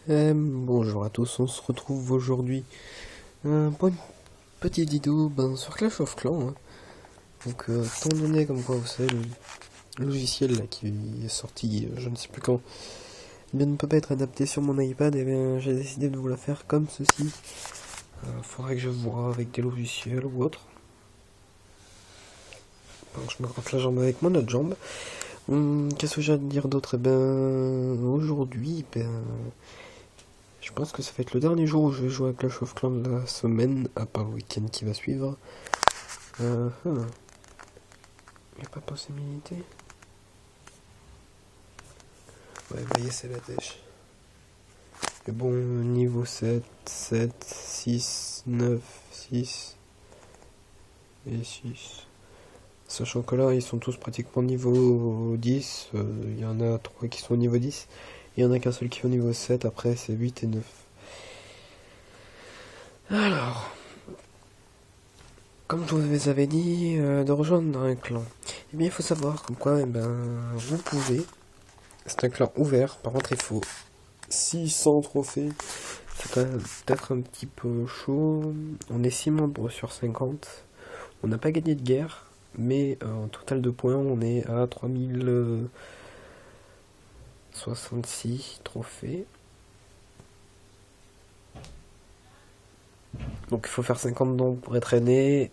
Bonjour à tous, on se retrouve aujourd'hui pour une petite vidéo sur Clash of Clans, hein. Donc, étant donné, comme quoi vous savez, le logiciel là, qui est sorti, je ne sais plus quand, eh bien, ne peut pas être adapté sur mon iPad, et bien j'ai décidé de vous la faire comme ceci. Faudrait que je vois avec des logiciels ou autre. Donc, je me gratte la jambe avec mon autre jambe. Qu'est-ce que j'ai à dire d'autre? Aujourd'hui, je pense que ça va être le dernier jour où je vais jouer à Clash of Clans de la semaine, à part le week-end qui va suivre. Il n'y a pas de possibilité. Ouais, vous voyez, c'est la dèche. Mais bon, niveau 7, 7, 6, 9, 6 et 6. Sachant que là, ils sont tous pratiquement niveau 10. Il y en a 3 qui sont au niveau 10. Il y en a qu'un seul qui est au niveau 7. Après, c'est 8 et 9. Alors, comme je vous avais dit, de rejoindre un clan. Eh bien, il faut savoir comme quoi, vous pouvez. C'est un clan ouvert. Par contre, il faut 600 trophées. C'est quand même peut-être un petit peu chaud. On est 6 membres sur 50. On n'a pas gagné de guerre, mais en total de points, on est à 3066 trophées. Donc il faut faire 50 dons pour être aîné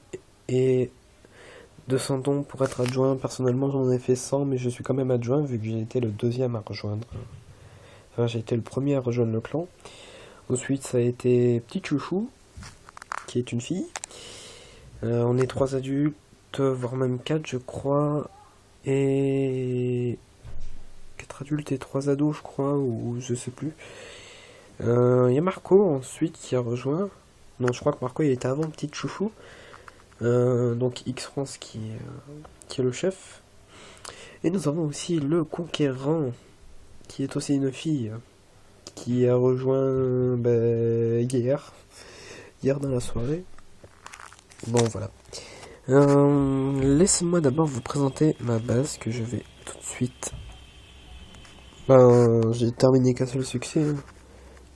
et 200 dons pour être adjoint. Personnellement, j'en ai fait 100, mais je suis quand même adjoint vu que j'ai été le deuxième à rejoindre. Enfin, j'ai été le premier à rejoindre le clan. Ensuite, ça a été Petit Chouchou, qui est une fille. On est 3 adultes, voire même 4 je crois, et 4 adultes et 3 ados je crois, ou je sais plus. Il y a Marco ensuite qui a rejoint. Non, je crois que Marco il était avant Petit Chouchou. Donc X France qui est le chef. Et nous avons aussi le Conquérant, qui est aussi une fille, qui a rejoint hier dans la soirée. Bon voilà. Laissez-moi d'abord vous présenter ma base que je vais tout de suite. J'ai terminé qu'un seul succès, hein,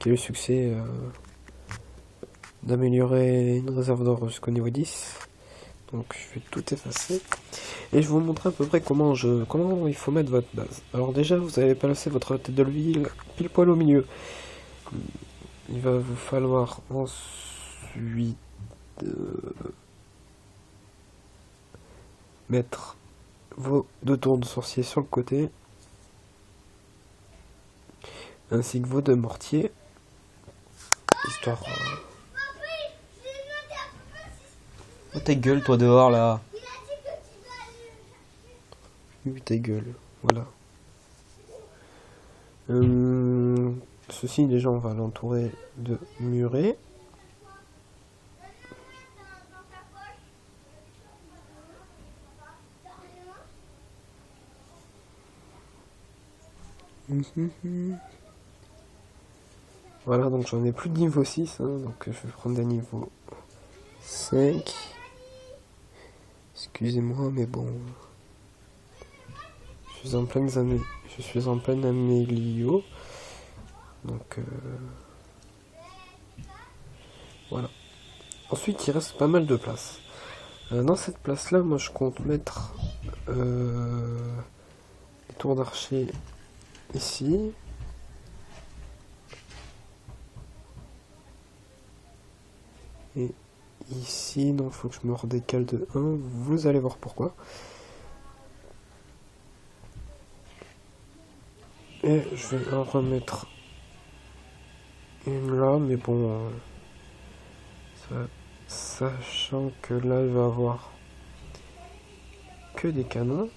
qui est le succès d'améliorer une réserve d'or jusqu'au niveau 10. Donc je vais tout effacer. Et je vais vous montrer à peu près comment il faut mettre votre base. Alors déjà, vous allez placer votre tête de l'huile pile poil au milieu. Il va vous falloir ensuite mettre vos 2 tours de sorcier sur le côté, ainsi que vos 2 mortiers, histoire. Oh ta gueule toi dehors là. Oui, ta gueule, voilà. Ceci, déjà, on va l'entourer de murets. Voilà, donc j'en ai plus de niveau 6, hein, donc je vais prendre des niveaux 5. Excusez-moi, mais bon. Je suis en pleine amélio. Donc voilà. Ensuite, il reste pas mal de place. Dans cette place-là, moi je compte mettre les tours d'archer ici. Et ici, non, il faut que je me redécale de 1. Vous allez voir pourquoi. Et je vais en remettre une là, mais bon, sachant que là, il va avoir que des canons.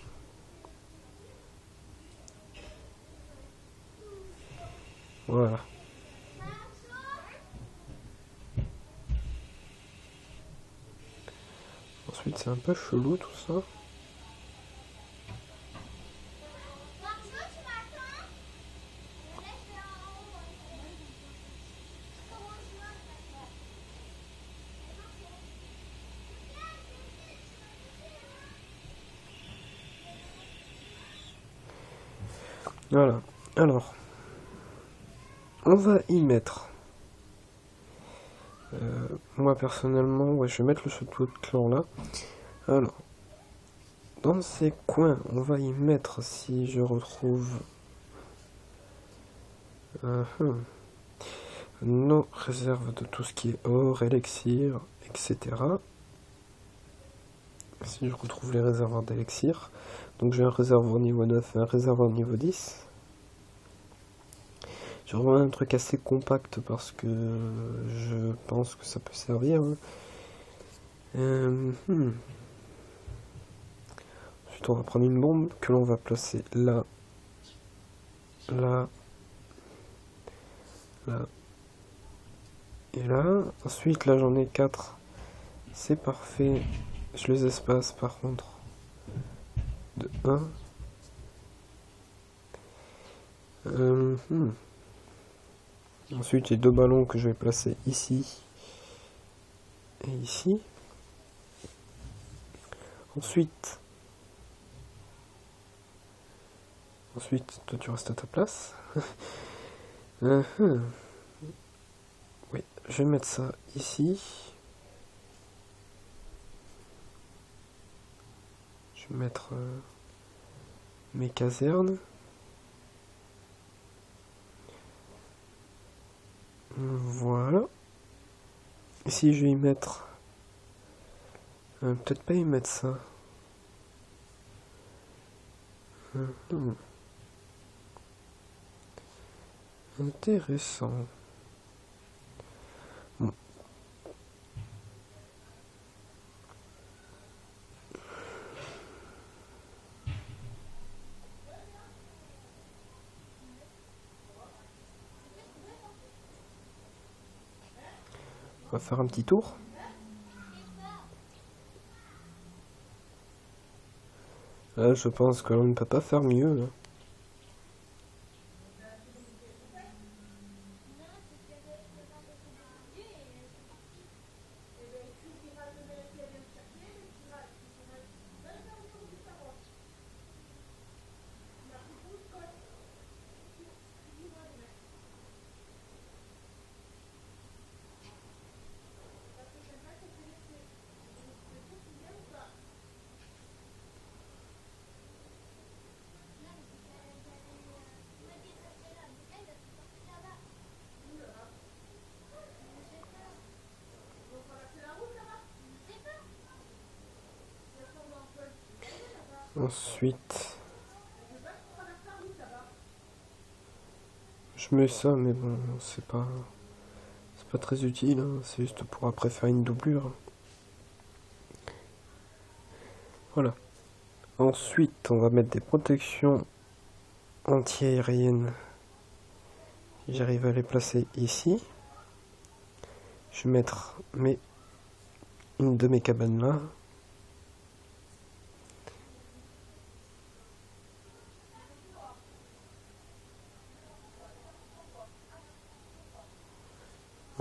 Voilà. Ensuite, c'est un peu chelou tout ça. Voilà. Alors, on va y mettre. Moi personnellement, ouais, je vais mettre le château de clan là. Alors, dans ces coins, on va y mettre, si je retrouve nos réserves de tout ce qui est or, élixir, etc. Si je retrouve les réservoirs d'élixir, donc j'ai un réservoir niveau 9 et un réservoir niveau 10. J'ai vraiment un truc assez compact parce que je pense que ça peut servir. Ensuite, on va prendre une bombe que l'on va placer là, là, là et là. Ensuite, là j'en ai 4. C'est parfait. Je les espace par contre de 1. Ensuite, j'ai 2 ballons que je vais placer ici et ici. Ensuite, toi tu restes à ta place. Oui, je vais mettre ça ici. Je vais mettre mes casernes. Voilà. Ici, je vais y mettre... peut-être pas y mettre ça. Intéressant. Bon. On va faire un petit tour. Là, je pense que l'on ne peut pas faire mieux. Là. Ensuite, je mets ça, mais bon, c'est pas très utile, hein. C'est juste pour après faire une doublure. Voilà. Ensuite, on va mettre des protections anti-aériennes. J'arrive à les placer ici. Je vais mettre une de mes cabanes là.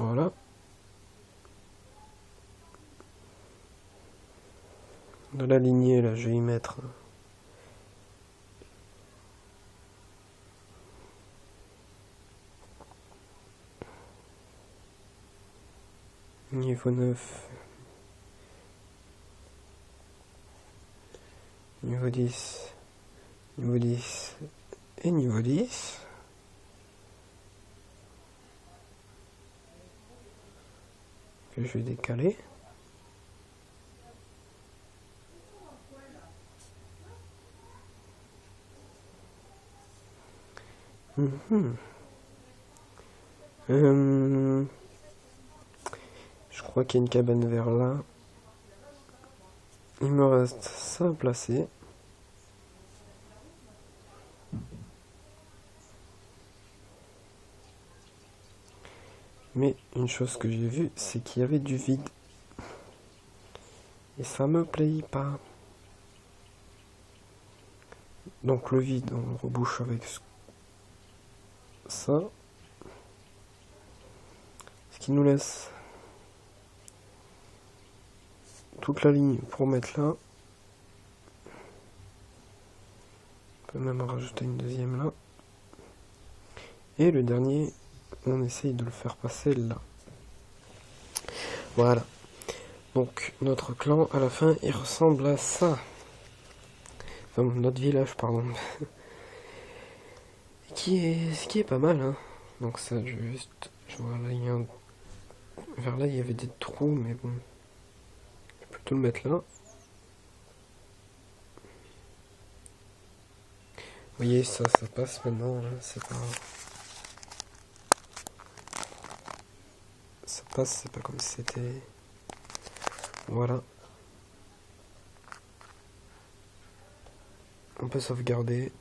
Voilà. De la lignée là, je vais y mettre niveau 9, niveau 10, niveau 10 et niveau 10. Que je vais décaler. Je crois qu'il y a une cabane vers là. Il me reste ça à placer. Mais une chose que j'ai vue, c'est qu'il y avait du vide. Et ça me plaît pas. Donc le vide, on rebouche avec ça. Ce qui nous laisse toute la ligne pour mettre là. On peut même rajouter une deuxième là. Et le dernier on essaye de le faire passer là. Voilà. Donc notre clan à la fin il ressemble à ça. Enfin notre village pardon. Ce qui est pas mal hein. Donc ça juste. Je vois là il y a un. Vers là il y avait des trous mais bon. Je vais plutôt le mettre là. Vous voyez ça passe maintenant là, c'est pas. Ça passe, c'est pas comme si c'était. Voilà. On peut sauvegarder.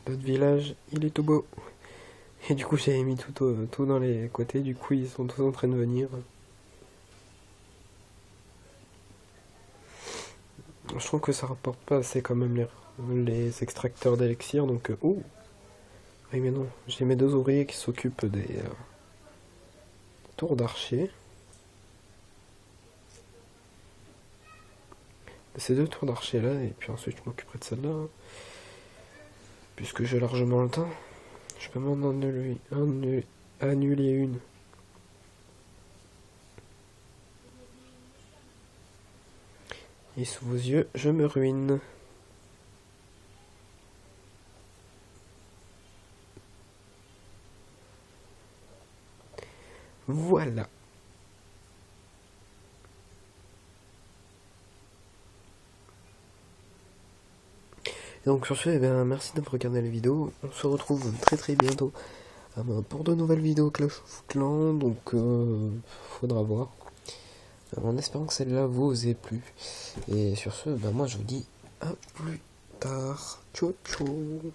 Notre village, il est tout beau. Et du coup, j'avais mis tout dans les côtés. Du coup, ils sont tous en train de venir. Je trouve que ça rapporte pas assez quand même les extracteurs d'élixir. Donc, oh! Oui, mais non. J'ai mes 2 ouvriers qui s'occupent des tours d'archer. Ces 2 tours d'archer là. Et puis ensuite, je m'occuperai de celle-là. Hein. Puisque j'ai largement le temps. Je peux m'en annuler une. Et sous vos yeux, je me ruine. Voilà. Et donc sur ce, eh bien, merci d'avoir regardé la vidéo. On se retrouve très bientôt pour de nouvelles vidéos Clash of Clans. Donc faudra voir. En espérant que celle-là vous ait plu. Et sur ce, ben, moi je vous dis à plus tard. Ciao ciao.